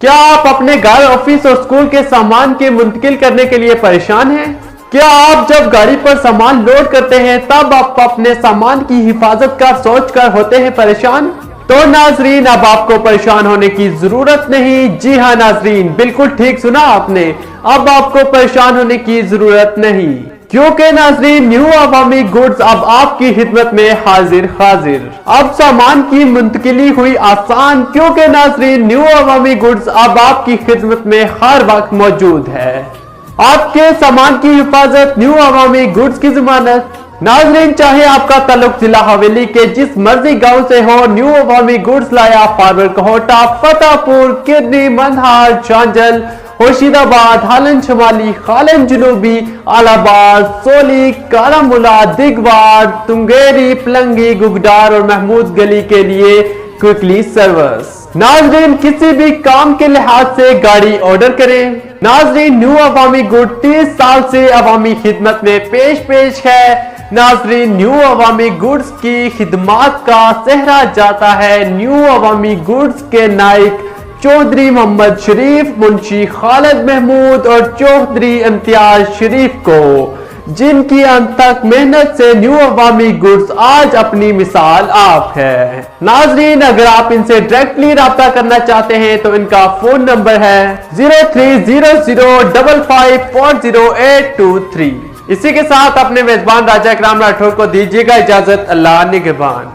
क्या आप अपने घर, ऑफिस और स्कूल के सामान के मुंतकिल करने के लिए परेशान हैं? क्या आप जब गाड़ी पर सामान लोड करते हैं तब आप अपने सामान की हिफाजत का सोच कर होते हैं परेशान? तो नाजरीन, अब आपको परेशान होने की जरूरत नहीं। जी हाँ नाजरीन, बिल्कुल ठीक सुना आपने। अब आपको परेशान होने की जरूरत नहीं, क्योंकि नाजरीन न्यू अवामी गुड्स अब आपकी खिदमत में हाजिर। अब सामान की मुंतकिली हुई आसान, क्योंकि नाजरीन न्यू अवामी गुड्स अब आपकी खिदमत में हर वक्त मौजूद है। आपके सामान की हिफाजत न्यू अवामी गुड्स की जमानत। नाजरीन, चाहे आपका ताल्लुक जिला हवेली के जिस मर्जी गांव से हो, न्यू अवामी गुड्स लाया फारवर कोहटा, फतेहपुर, किरनी, मंदहार, चांजल, होशिदाबाद, हालन शमाली, खालन जनूबी, आलाबाद, सोली, कारामुला, दिगवार, तुंगेरी, पलंगी, गुगडार और महमूद गली के लिए क्विकली सर्विस। नाजरीन, किसी भी काम के लिहाज से गाड़ी ऑर्डर करें। नाजरीन, न्यू अवामी गुड 30 साल से अवामी खिदमत में पेश है। नाजरीन, न्यू अवामी गुड्स की खिदमात का सहरा जाता है न्यू अवामी गुड्स के नाइक चौधरी मोहम्मद शरीफ, मुंशी खालिद महमूद और चौधरी इम्तियाज शरीफ को, जिनकी अनथक मेहनत से न्यू अवामी गुड्स आज अपनी मिसाल आप है। नाजरीन, अगर आप इनसे डायरेक्टली राब्ता करना चाहते हैं तो इनका फोन नंबर है 0300554083। इसी के साथ अपने मेजबान राजा इकराम राठौर को दीजिएगा इजाजत। अल्लाह निगहबान।